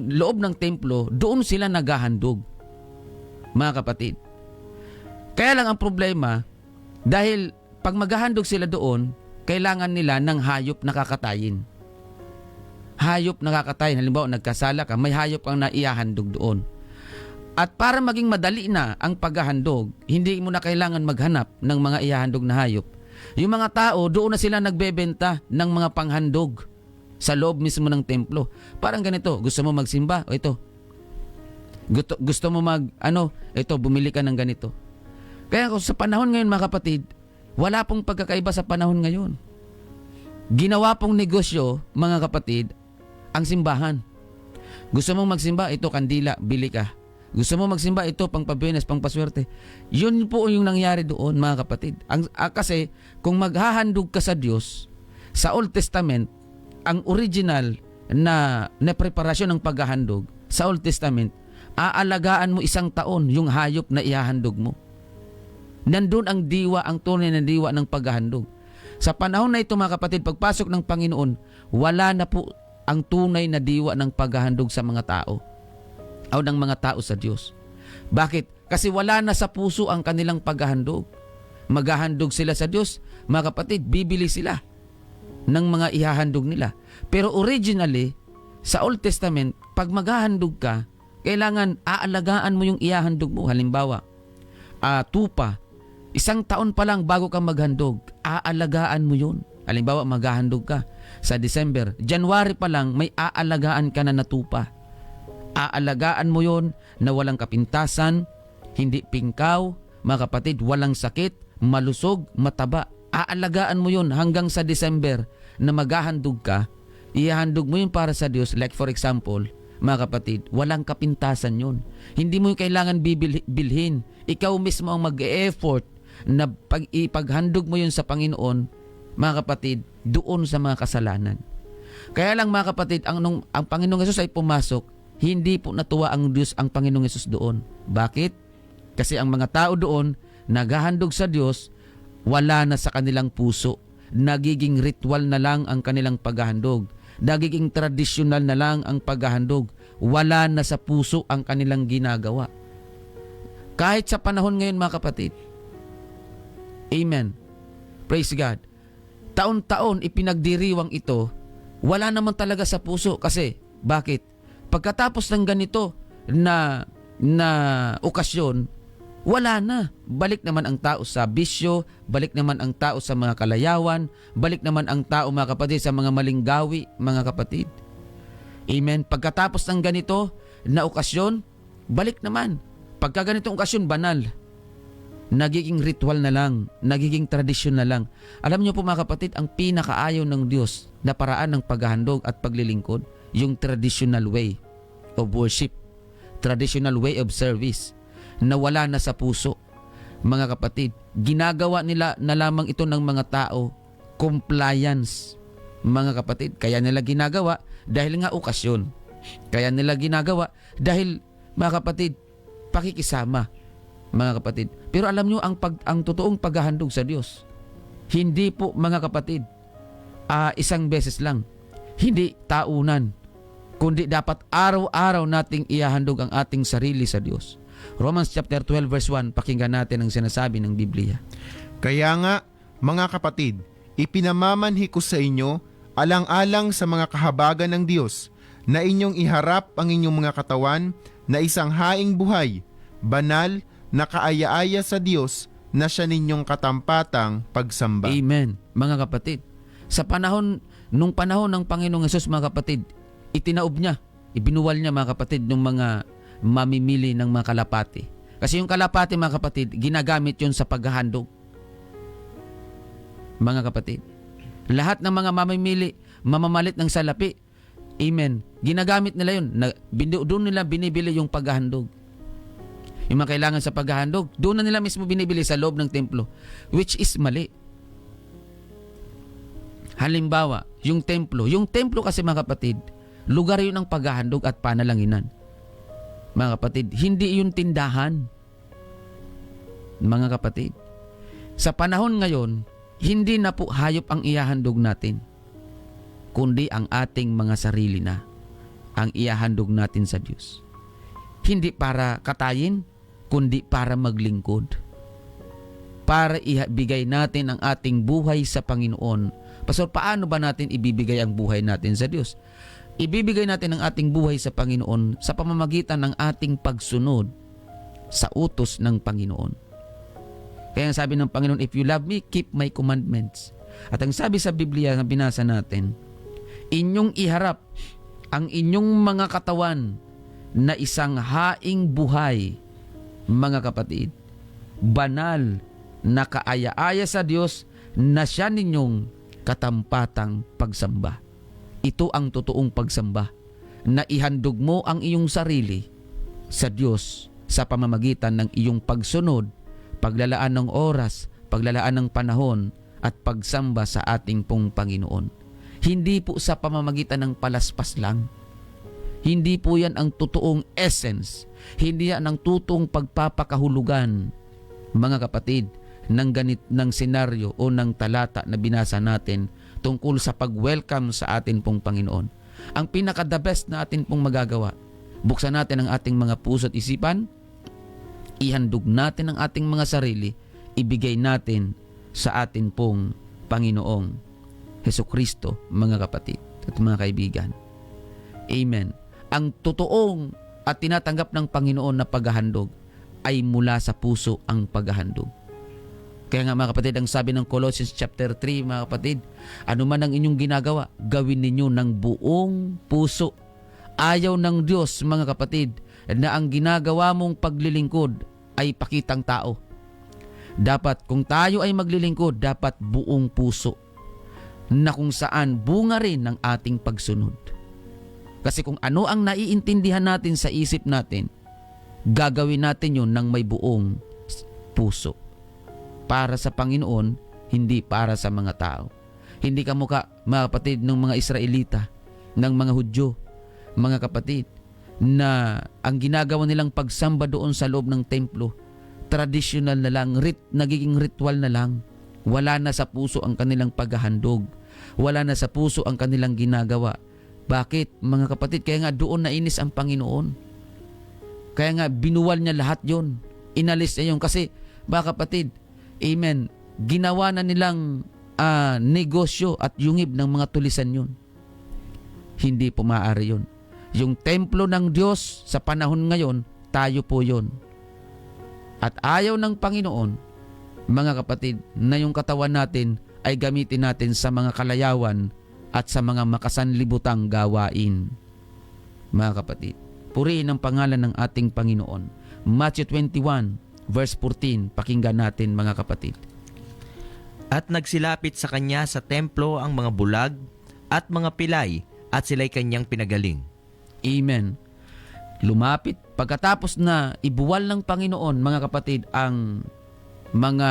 [SPEAKER 2] loob ng templo, doon sila naghahandog. Mga kapatid. Kaya lang ang problema, dahil pag maghahandog sila doon, kailangan nila ng hayop na kakatayin. Hayop na kakatayin. Halimbawa, nagkasala ka, may hayop kang naihahandog doon. At para maging madali na ang paghahandog, hindi mo na kailangan maghanap ng mga ihahandog na hayop. Yung mga tao, doon na sila nagbebenta ng mga panghandog sa loob mismo ng templo. Parang ganito, gusto mo magsimba? O ito. Gusto mo ito, bumili ka ng ganito. Kaya kung sa panahon ngayon, mga kapatid, wala pong pagkakaiba sa panahon ngayon. Ginawa pong negosyo, mga kapatid, ang simbahan. Gusto mong magsimba, ito kandila, bili ka. Gusto mo magsimba, ito pang pabuenas, pang paswerte. Yun po yung nangyari doon, mga kapatid. Kasi kung maghahandog ka sa Diyos, sa Old Testament, ang original na preparasyon ng paghahandog, sa Old Testament, aalagaan mo 1 taon yung hayop na ihahandog mo. Nandun ang diwa, ang tunay na diwa ng paghahandog. Sa panahon na ito mga kapatid, pagpasok ng Panginoon, wala na po ang tunay na diwa ng paghahandog sa mga tao o ng mga tao sa Diyos. Bakit? Kasi wala na sa puso ang kanilang paghahandog. Maghahandog sila sa Diyos, mga kapatid, bibili sila ng mga ihahandog nila. Pero originally, sa Old Testament, pag maghahandog ka, kailangan aalagaan mo yung ihahandog mo. Halimbawa, tupa. 1 taon pa lang bago ka maghandog, aalagaan mo yun. Halimbawa, maghahandog ka sa December. January pa lang, may aalagaan ka na natupa. Aalagaan mo yun na walang kapintasan, hindi pingkaw, mga kapatid, walang sakit, malusog, mataba. Aalagaan mo yun hanggang sa December na maghahandog ka. Ihahandog mo yun para sa Diyos. Like for example, mga kapatid, walang kapintasan yun. Hindi mo yung kailangan bilhin. Ikaw mismo ang mag-e-effort na ipaghandog mo yun sa Panginoon, mga kapatid, doon sa mga kasalanan. Kaya lang mga kapatid, ang Panginoong Hesus ay pumasok, hindi po natuwa ang Diyos ang Panginoong Hesus doon. Bakit? Kasi ang mga tao doon, naghahandog sa Diyos, wala na sa kanilang puso. Nagiging ritual na lang ang kanilang paghahandog. Nagiging tradisyonal na lang ang paghahandog. Wala na sa puso ang kanilang ginagawa. Kahit sa panahon ngayon mga kapatid, amen. Praise God. Taon-taon ipinagdiriwang ito, wala naman talaga sa puso. Kasi, bakit? Pagkatapos ng ganito na okasyon, wala na. Balik naman ang tao sa bisyo, balik naman ang tao sa mga kalayawan, balik naman ang tao mga kapatid sa mga maling gawi, mga kapatid. Amen. Pagkatapos ng ganito na okasyon, balik naman. Pagka ganitong okasyon, banal. Nagiging ritual na lang, nagiging tradisyon na lang. Alam niyo po mga kapatid, ang pinakaayaw ng Diyos na paraan ng paghahandog at paglilingkod, yung traditional way of worship, traditional way of service, na wala na sa puso. Mga kapatid, ginagawa nila na lamang ito ng mga tao, compliance. Mga kapatid, kaya nila ginagawa dahil nga okasyon. Kaya nila ginagawa dahil, mga kapatid, pakikisama. Mga kapatid. Pero alam nyo, ang totoong paghahandog sa Diyos, hindi po mga kapatid, isang beses lang. Hindi taunan. Kundi dapat araw-araw nating ihahandog ang ating sarili sa Diyos. Romans chapter 12 verse 1, pakinggan natin ang sinasabi ng Biblia.
[SPEAKER 3] Kaya nga, mga kapatid, ipinamamanhi ko sa inyo, alang-alang sa mga kahabagan ng Diyos, na inyong iharap ang inyong mga katawan na isang haing buhay, banal, nakaaya-aya sa Diyos, na siya ninyong katampatang pagsamba.
[SPEAKER 2] Amen. Mga kapatid, nung panahon ng Panginoong Hesus, mga kapatid, itinaob niya, ibinuwal niya mga kapatid ng mga mamimili ng mga kalapati. Kasi yung kalapati mga kapatid, ginagamit yun sa paghahandog. Mga kapatid, lahat ng mga mamimili, mamamalit ng salapi, amen, ginagamit nila yun. Doon nila binibili yung paghahandog. Yung mga kailangan sa paghahandog, doon na nila mismo binibili sa loob ng templo, which is mali. Halimbawa, yung templo kasi mga kapatid, lugar yun ng paghahandog at panalanginan. Mga kapatid, hindi yun tindahan. Mga kapatid, sa panahon ngayon, hindi na po hayop ang ihahandog natin, kundi ang ating mga sarili na ang ihahandog natin sa Diyos. Hindi para katayin, kundi para maglingkod. Para ibigay natin ang ating buhay sa Panginoon. Pastor, paano ba natin ibibigay ang buhay natin sa Diyos? Ibibigay natin ang ating buhay sa Panginoon sa pamamagitan ng ating pagsunod sa utos ng Panginoon. Kaya sabi ng Panginoon, if you love me, keep my commandments. At ang sabi sa Biblia na binasa natin, inyong iharap ang inyong mga katawan na isang haing buhay, mga kapatid, banal, nakaaya-aya sa Diyos, na siya ninyong katampatang pagsamba. Ito ang totoong pagsamba, na ihandog mo ang iyong sarili sa Diyos sa pamamagitan ng iyong pagsunod, paglalaan ng oras, paglalaan ng panahon, at pagsamba sa ating pong Panginoon. Hindi po sa pamamagitan ng palaspas lang. Hindi po yan ang totoong essence. Hindi yan ang totoong pagpapakahulugan mga kapatid, ng senaryo o ng talata na binasa natin tungkol sa pag-welcome sa atin pong Panginoon. Ang pinaka-the best na atin pong magagawa, buksan natin ang ating mga puso at isipan, ihandog natin ang ating mga sarili, ibigay natin sa atin pong Panginoong Hesukristo, mga kapatid at mga kaibigan. Amen. Ang totoong at tinatanggap ng Panginoon na paghahandog ay mula sa puso ang paghahandog. Kaya nga mga kapatid, ang sabi ng Colossians chapter 3, mga kapatid, ano man ang inyong ginagawa, gawin ninyo ng buong puso. Ayaw ng Diyos, mga kapatid, na ang ginagawa mong paglilingkod ay pakitang tao. Dapat, kung tayo ay maglilingkod, dapat buong puso, na kung saan bunga rin ng ating pagsunod. Kasi kung ano ang naiintindihan natin sa isip natin, gagawin natin yun ng may buong puso. Para sa Panginoon, hindi para sa mga tao. Hindi kamukha, mga kapatid, ng mga Israelita, ng mga Hudyo, mga kapatid, na ang ginagawa nilang pagsamba doon sa loob ng templo, traditional na lang, nagiging ritual na lang. Wala na sa puso ang kanilang paghahandog. Wala na sa puso ang kanilang ginagawa. Bakit, mga kapatid? Kaya nga doon nainis ang Panginoon. Kaya nga binuwal niya lahat yon. Inalis niya yun. Kasi, mga kapatid, amen, ginawa na nilang negosyo at yungib ng mga tulisan yun. Hindi po maaari yun. Yung templo ng Diyos sa panahon ngayon, tayo po yun. At ayaw ng Panginoon, mga kapatid, na yung katawan natin ay gamitin natin sa mga kalayawan at sa mga makasanlibutang gawain. Mga kapatid, purihin ang pangalan ng ating Panginoon. Matthew 21 verse 14, pakinggan natin mga kapatid.
[SPEAKER 4] At nagsilapit sa kanya sa templo ang mga bulag at mga pilay at sila'y kanyang pinagaling.
[SPEAKER 2] Amen. Lumapit, pagkatapos na ibuwal ng Panginoon, mga kapatid, ang mga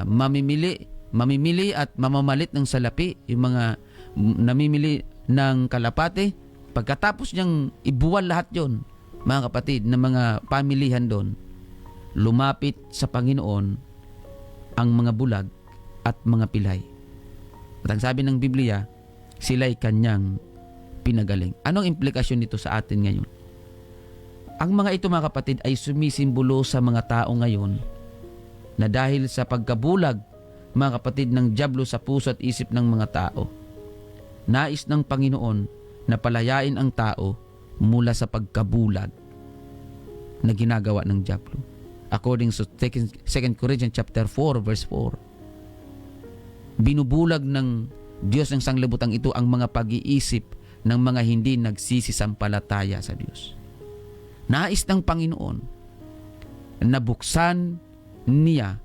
[SPEAKER 2] mamimili at mamamalit ng salapi, yung mga namimili ng kalapate, pagkatapos niyang ibuwal lahat yon, mga kapatid, na mga pamilihan doon, lumapit sa Panginoon ang mga bulag at mga pilay. At ang sabi ng Biblia, sila'y kanyang pinagaling. Anong implikasyon nito sa atin ngayon? Ang mga ito, mga kapatid, ay sumisimbolo sa mga tao ngayon na dahil sa pagkabulag, mga kapatid, ng dyablo sa puso at isip ng mga tao, nais ng Panginoon na palayain ang tao mula sa pagkabulag na ginagawa ng dyablo. According to 2 Corinthians chapter 4 verse 4. Binubulag ng Diyos ng sanglibutang ito ang mga pag-iisip ng mga hindi nagsisisampalataya sa Diyos. Nais ng Panginoon na buksan niya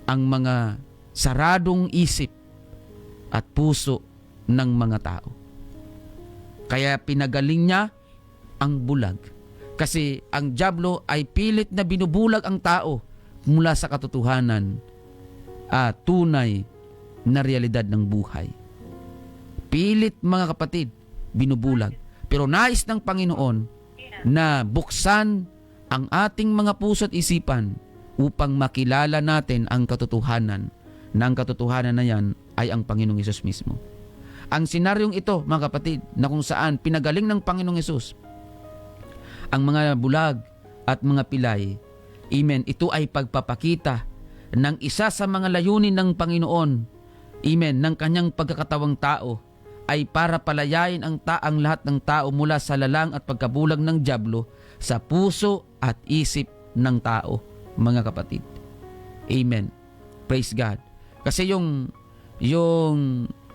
[SPEAKER 2] ang mga saradong isip at puso ng mga tao. Kaya pinagaling niya ang bulag. Kasi ang dyablo ay pilit na binubulag ang tao mula sa katotohanan at tunay na realidad ng buhay. Pilit, mga kapatid, binubulag. Pero nais ng Panginoon na buksan ang ating mga puso at isipan upang makilala natin ang katotohanan, na ang katotohanan na yan ay ang Panginoong Hesus mismo. Ang senaryong ito, mga kapatid, na kung saan pinagaling ng Panginoong Hesus ang mga bulag at mga pilay, amen, ito ay pagpapakita ng isa sa mga layunin ng Panginoon, amen, ng kanyang pagkakatawang tao, ay para palayain ang lahat ng tao mula sa lalang at pagkabulag ng dyablo sa puso at isip ng tao, mga kapatid. Amen. Praise God. Kasi yung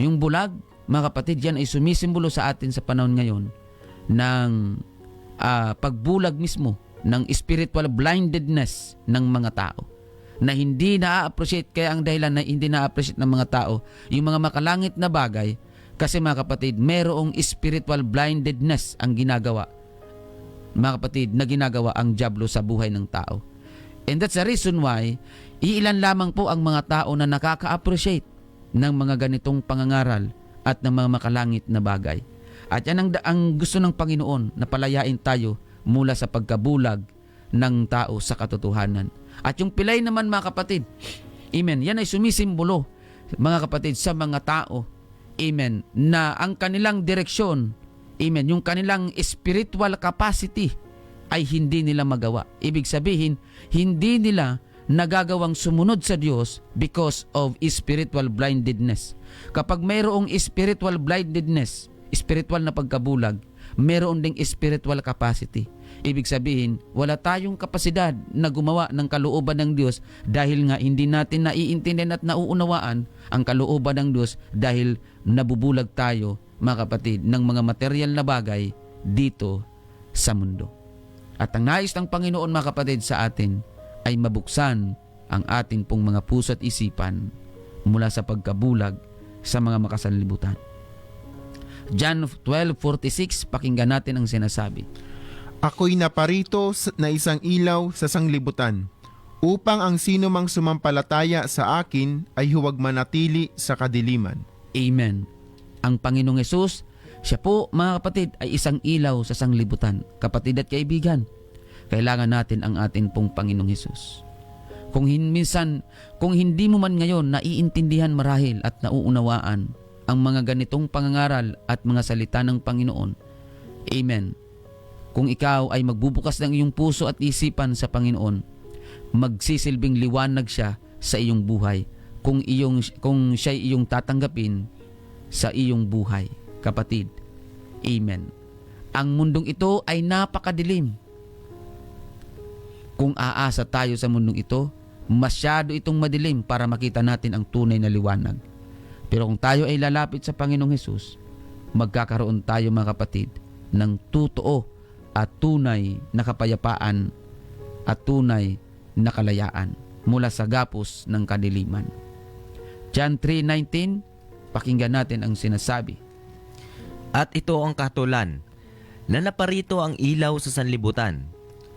[SPEAKER 2] bulag, mga kapatid, yan ay sumisimbolo sa atin sa panahon ngayon ng pagbulag mismo, ng spiritual blindedness ng mga tao na hindi na-appreciate. Kaya ang dahilan na hindi na-appreciate ng mga tao yung mga makalangit na bagay, kasi mga kapatid, merong spiritual blindedness ang ginagawa, mga kapatid, na ginagawa ang dyablo sa buhay ng tao. And that's the reason why iilan lamang po ang mga tao na nakaka-appreciate ng mga ganitong pangangaral at ng mga makalangit na bagay. At yan ang gusto ng Panginoon, na palayain tayo mula sa pagkabulag ng tao sa katotohanan. At yung pilay naman mga kapatid, amen, yan ay sumisimbolo mga kapatid sa mga tao, amen, na ang kanilang direksyon, amen, yung kanilang spiritual capacity ay hindi nila magawa. Ibig sabihin, hindi nila nagagawang sumunod sa Diyos because of spiritual blindedness. Kapag mayroong spiritual blindedness, spiritual na pagkabulag, mayroon ding spiritual capacity. Ibig sabihin, wala tayong kapasidad na gumawa ng kalooban ng Diyos dahil nga hindi natin naiintindihan at nauunawaan ang kalooban ng Diyos dahil nabubulag tayo, mga kapatid, ng mga material na bagay dito sa mundo. At ang nais ng Panginoon, mga kapatid, sa atin ay mabuksan ang ating pong mga puso at isipan mula sa pagkabulag sa mga makasanlibutan. John 12:46, pakinggan natin ang sinasabi.
[SPEAKER 3] Ako'y naparito na isang ilaw sa sanglibutan, upang ang sino mang sumampalataya sa akin ay huwag manatili sa kadiliman.
[SPEAKER 2] Amen. Ang Panginoong Hesus, siya po mga kapatid ay isang ilaw sa sanglibutan. Kapatid at kaibigan, kailangan natin ang atin pong Panginoong Hesus. Kung hindi mo man ngayon naiintindihan marahil at nauunawaan ang mga ganitong pangangaral at mga salita ng Panginoon, amen. Kung ikaw ay magbubukas ng iyong puso at isipan sa Panginoon, magsisilbing liwanag siya sa iyong buhay kung siya iyong tatanggapin sa iyong buhay, kapatid. Amen. Ang mundong ito ay napakadilim. Kung aasa tayo sa mundong ito, masyado itong madilim para makita natin ang tunay na liwanag. Pero kung tayo ay lalapit sa Panginoong Hesus, magkakaroon tayo mga kapatid ng totoo at tunay na kapayapaan at tunay na kalayaan mula sa gapos ng kadiliman. John 3:19, pakinggan natin ang sinasabi.
[SPEAKER 4] At ito ang katulan, na naparito ang ilaw sa sanlibutan,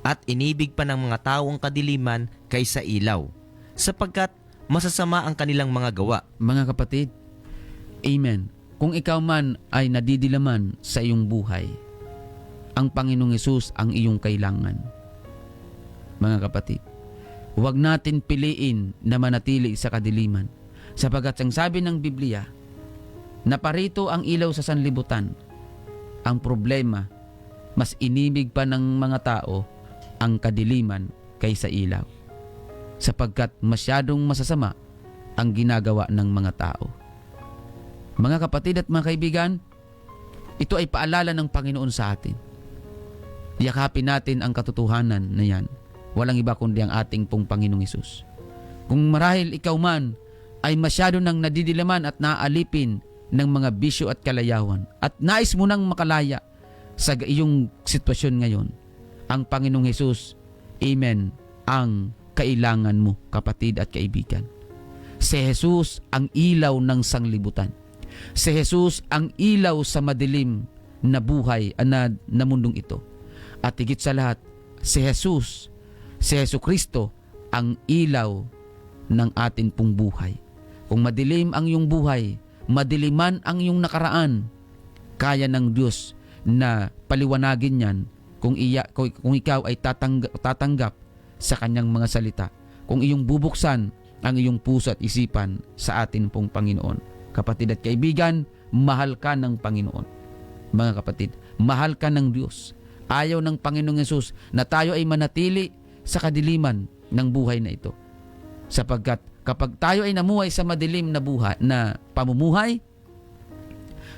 [SPEAKER 4] at inibig pa ng mga tao ang kadiliman kaysa ilaw, sapagkat masasama ang kanilang mga gawa.
[SPEAKER 2] Mga kapatid, amen. Kung ikaw man ay nadidilaman sa iyong buhay, ang Panginoong Hesus ang iyong kailangan. Mga kapatid, huwag natin piliin na manatili sa kadiliman, sapagkat ang sabi ng Biblia, naparito ang ilaw sa sanlibutan. Ang problema, mas inibig pa ng mga tao ang kadiliman kaysa ilaw, sapagkat masyadong masasama ang ginagawa ng mga tao. Mga kapatid at mga kaibigan, ito ay paalala ng Panginoon sa atin. Yakapin natin ang katotohanan na yan. Walang iba kundi ang ating pong Panginoong Hesus. Kung marahil ikaw man ay masyado nang nadidilaman at naaalipin ng mga bisyo at kalayawan at nais mo nang makalaya sa iyong sitwasyon ngayon, ang Panginoong Hesus, amen, ang kailangan mo, kapatid at kaibigan. Si Hesus ang ilaw ng sanglibutan. Si Hesus ang ilaw sa madilim na buhay na mundong ito. At higit sa lahat, si Jesus, si Jesucristo, ang ilaw ng atin pong buhay. Kung madilim ang iyong buhay, madiliman ang iyong nakaraan, kaya ng Diyos na paliwanagin yan kung ikaw ay tatanggap sa kanyang mga salita. Kung iyong bubuksan ang iyong puso at isipan sa atin pong Panginoon. Kapatid at kaibigan, mahal ka ng Panginoon. Mga kapatid, mahal ka ng Diyos. Ayaw ng Panginoong Hesus na tayo ay manatili sa kadiliman ng buhay na ito. Sapagkat kapag tayo ay namuhay sa madilim na buhay na pamumuhay,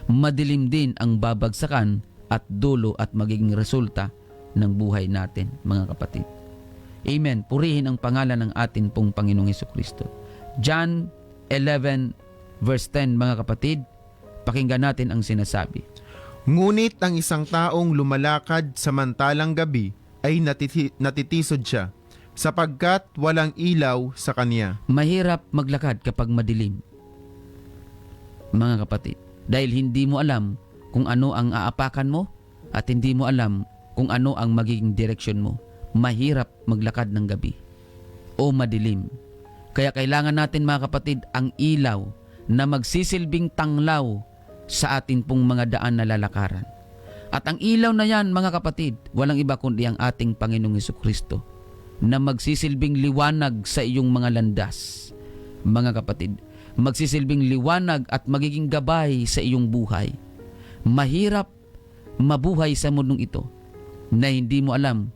[SPEAKER 2] madilim din ang babagsakan at dulo at magiging resulta ng buhay natin, mga kapatid. Amen. Purihin ang pangalan ng atin pong Panginoong Hesukristo. John 11 verse 10, mga kapatid, pakinggan natin ang sinasabi.
[SPEAKER 3] Ngunit ang isang taong lumalakad samantalang gabi ay natitisod siya, sapagkat walang ilaw sa kanya.
[SPEAKER 2] Mahirap maglakad kapag madilim, mga kapatid, dahil hindi mo alam kung ano ang aapakan mo at hindi mo alam kung ano ang magiging direksyon mo. Mahirap maglakad ng gabi o madilim. Kaya kailangan natin, mga kapatid, ang ilaw na magsisilbing tanglaw sa atin pong mga daan na lalakaran. At ang ilaw na yan, mga kapatid, walang iba kundi ang ating Panginoong Hesukristo. na magsisilbing liwanag sa iyong mga landas. Mga kapatid, magsisilbing liwanag at magiging gabay sa iyong buhay. Mahirap mabuhay sa mundong ito na hindi mo alam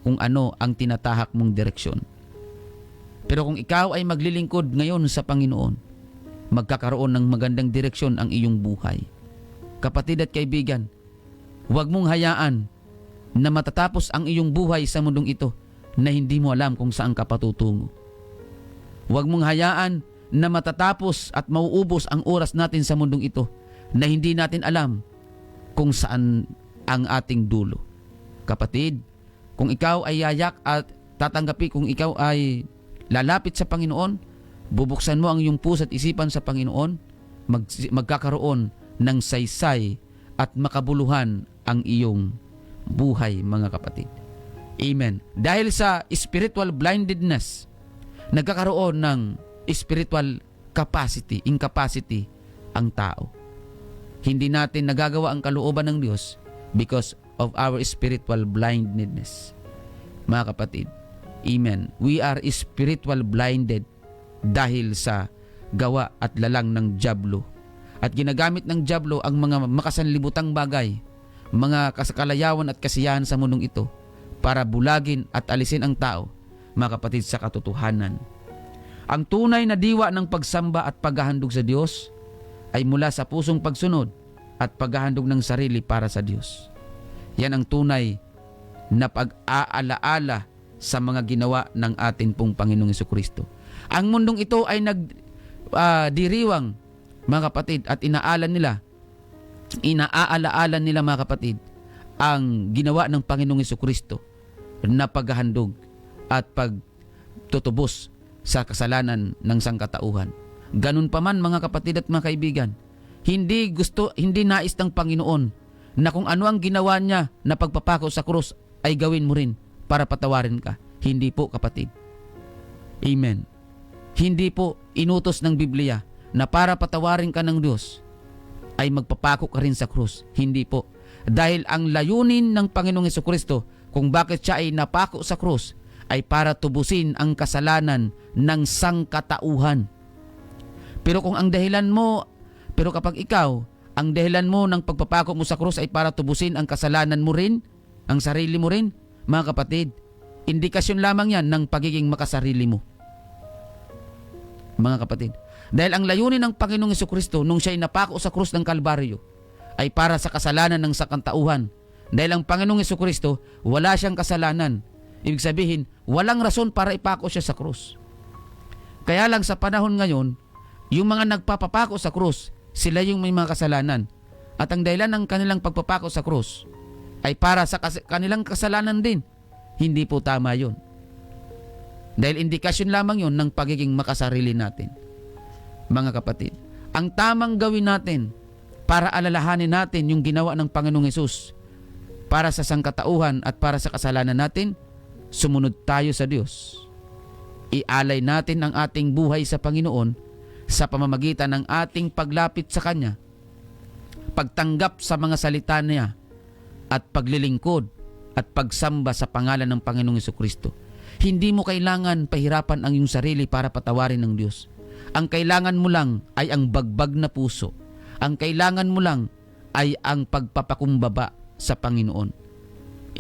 [SPEAKER 2] kung ano ang tinatahak mong direksyon. Pero kung ikaw ay maglilingkod ngayon sa Panginoon, magkakaroon ng magandang direksyon ang iyong buhay. Kapatid at kaibigan, huwag mong hayaan na matatapos ang iyong buhay sa mundong ito na hindi mo alam kung saan ka patutungo. Huwag mong hayaan na matatapos at mauubos ang oras natin sa mundong ito na hindi natin alam kung saan ang ating dulo. Kapatid, kung ikaw ay yayak at tatanggapi, kung ikaw ay lalapit sa Panginoon, bubuksan mo ang iyong puso at isipan sa Panginoon, magkakaroon ng saysay at makabuluhan ang iyong buhay, mga kapatid. Amen. Dahil sa spiritual blindedness, nagkakaroon ng spiritual incapacity ang tao. Hindi natin nagagawa ang kalooban ng Diyos because of our spiritual blindness. Mga kapatid, amen. We are spiritual blinded dahil sa gawa at lalang ng dyablo. At ginagamit ng dyablo ang mga makasanlibutang bagay, mga kasakalayawan at kasiyahan sa mundong ito para bulagin at alisin ang tao, mga kapatid, sa katotohanan. Ang tunay na diwa ng pagsamba at paghahandog sa Diyos ay mula sa pusong pagsunod at paghahandog ng sarili para sa Diyos. Yan ang tunay na pag-aalaala sa mga ginawa ng atin pong Panginoong Jesucristo. Ang mundong ito ay diriwang, mga kapatid, at inaalaala nila, mga kapatid, ang ginawa ng Panginoong Jesucristo na paghahandog at pagtutubos sa kasalanan ng sangkatauhan. Ganun pa man, mga kapatid at mga kaibigan, hindi nais ng Panginoon na kung ano ang ginawa niya na pagpapako sa krus ay gawin mo rin para patawarin ka. Hindi po, kapatid. Amen. Hindi po inutos ng Biblia na para patawarin ka ng Diyos ay magpapako ka rin sa krus. Hindi po. Dahil ang layunin ng Panginoong Jesucristo kung bakit siya ay napako sa krus ay para tubusin ang kasalanan ng sangkatauhan. Pero kapag ikaw, ang dahilan mo ng pagpapako mo sa krus ay para tubusin ang kasalanan mo rin, ang sarili mo rin, mga kapatid, indikasyon lamang yan ng pagiging makasarili mo. Mga kapatid, dahil ang layunin ng Panginoong Jesucristo nung siya'y napako sa krus ng Kalbaryo ay para sa kasalanan ng sangkatauhan. Dahil ang Panginoong Jesucristo, wala siyang kasalanan. Ibig sabihin, walang rason para ipako siya sa krus. Kaya lang sa panahon ngayon, yung mga nagpapapako sa krus, sila yung may mga kasalanan. At ang dahilan ng kanilang pagpapako sa krus ay para sa kanilang kasalanan din. Hindi po tama yun. Dahil indikasyon lamang yun ng pagiging makasarili natin. Mga kapatid, ang tamang gawin natin para alalahanin natin yung ginawa ng Panginoong Hesus para sa sangkatauhan at para sa kasalanan natin, sumunod tayo sa Diyos. Ialay natin ang ating buhay sa Panginoon sa pamamagitan ng ating paglapit sa Kanya, pagtanggap sa mga salita niya, at paglilingkod at pagsamba sa pangalan ng Panginoong Jesucristo. Hindi mo kailangan pahirapan ang iyong sarili para patawarin ng Diyos. Ang kailangan mo lang ay ang bagbag na puso. Ang kailangan mo lang ay ang pagpapakumbaba sa Panginoon.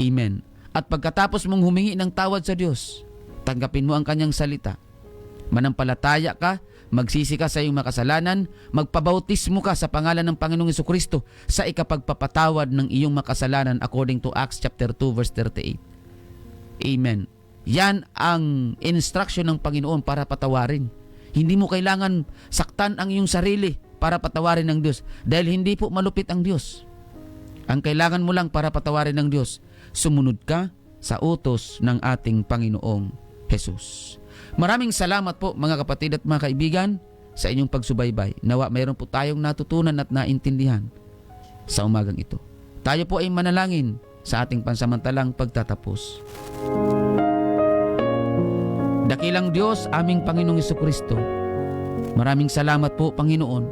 [SPEAKER 2] Amen. At pagkatapos mong humingi ng tawad sa Diyos, tanggapin mo ang Kanyang salita. Manampalataya ka, magsisi ka sa iyong makasalanan, magpabautismo ka sa pangalan ng Panginoong Jesucristo sa ikapagpapatawad ng iyong makasalanan according to Acts chapter 2 verse 38. Amen. Yan ang instruction ng Panginoon para patawarin. Hindi mo kailangan saktan ang iyong sarili para patawarin ng Diyos dahil hindi po malupit ang Diyos. Ang kailangan mo lang para patawarin ng Diyos, sumunod ka sa utos ng ating Panginoong Jesus. Maraming salamat po, mga kapatid at mga kaibigan, sa inyong pagsubaybay. Nawa mayroon po tayong natutunan at naintindihan sa umagang ito. Tayo po ay manalangin sa ating pansamantalang pagtatapos. Dakilang Diyos, aming Panginoong Jesucristo, maraming salamat po, Panginoon,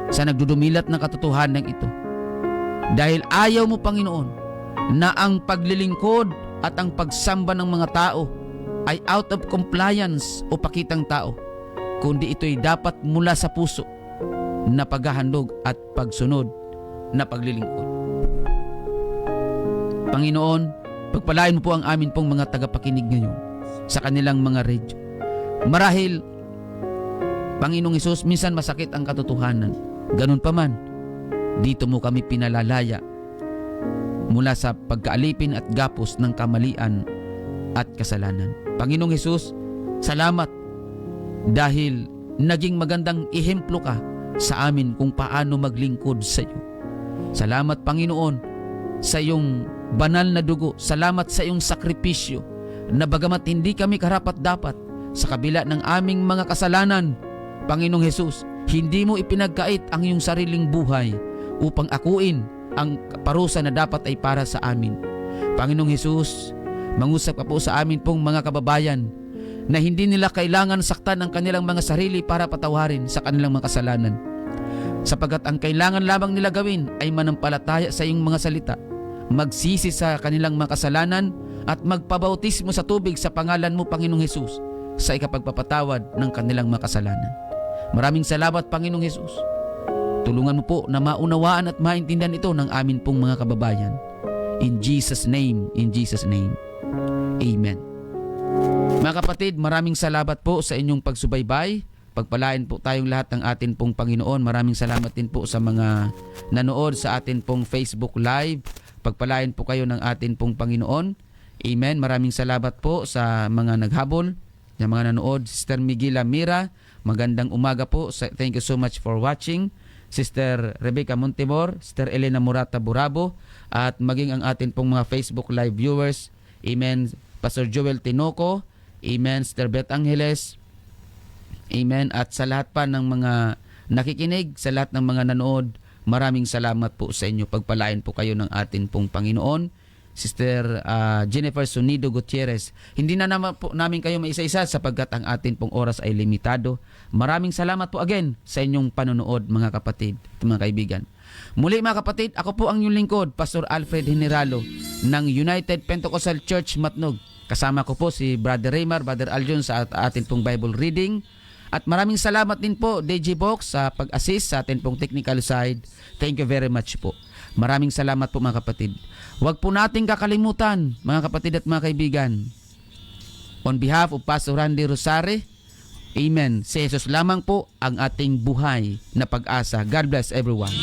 [SPEAKER 2] sa nagdudumilat na katotohanan ito. Dahil ayaw mo, Panginoon, na ang paglilingkod at ang pagsamba ng mga tao ay out of compliance o pakitang tao, kundi ito'y dapat mula sa puso na paghahandog at pagsunod na paglilingkod. Panginoon, pagpalain mo po ang amin pong mga tagapakinig ngayon sa kanilang mga radyo. Marahil, Panginoong Hesus, minsan masakit ang katotohanan. Ganun pa man, dito mo kami pinalalaya mula sa pagkaalipin at gapos ng kamalian at kasalanan. Panginoong Hesus, salamat dahil naging magandang ehemplo ka sa amin kung paano maglingkod sa iyo. Salamat, Panginoon, sa iyong banal na dugo. Salamat sa iyong sakripisyo na bagamat hindi kami karapat-dapat sa kabila ng aming mga kasalanan, Panginoong Hesus, hindi mo ipinagkait ang iyong sariling buhay upang akuin ang parusa na dapat ay para sa amin. Panginoong Hesus, mangusap ka po sa amin pong mga kababayan na hindi nila kailangan saktan ang kanilang mga sarili para patawarin sa kanilang mga kasalanan. Sapagkat ang kailangan lamang nila gawin ay manampalataya sa iyong mga salita, magsisi sa kanilang mga kasalanan at magpabautismo sa tubig sa pangalan mo, Panginoong Hesus, sa ikapagpapatawad ng kanilang mga kasalanan. Maraming salamat, Panginoong Hesus. Tulungan mo po na maunawaan at maintindihan ito ng amin pong mga kababayan. In Jesus' name, Amen. Mga kapatid, maraming salamat po sa inyong pagsubaybay. Pagpalain po tayong lahat ng atin pong Panginoon. Maraming salamat din po sa mga nanood sa atin pong Facebook Live. Pagpalain po kayo ng atin pong Panginoon. Amen. Maraming salamat po sa mga naghabol, sa mga nanood. Sister Miguela Mira, magandang umaga po. Thank you so much for watching. Sister Rebecca Montemor, Sister Elena Murata Burabo, at maging ang atin pong mga Facebook Live viewers. Amen. Pastor Joel Tinoco. Amen. Sister Beth Angeles. Amen. At sa lahat pa ng mga nakikinig, sa lahat ng mga nanood, maraming salamat po sa inyo. Pagpalain po kayo ng atin pong Panginoon. Sister Jennifer Sunido Gutierrez, hindi na naman po namin kayo maisa-isa sapagkat ang atin pong oras ay limitado. Maraming salamat po again sa inyong panonood, mga kapatid at mga kaibigan. Muli, mga kapatid, ako po ang inyong lingkod, Pastor Alfred Generalo ng United Pentecostal Church Matnog. Kasama ko po si Brother Raymar, Brother Aljon sa atin pong Bible reading. At maraming salamat din po, DJ Box, sa pag-assist sa atin pong technical side. Thank you very much po. Maraming salamat po, mga kapatid. Huwag po nating kakalimutan, mga kapatid at mga kaibigan. On behalf of Pastor Randy Rosare, Amen. Si Jesus lamang po ang ating buhay na pag-asa. God bless everyone.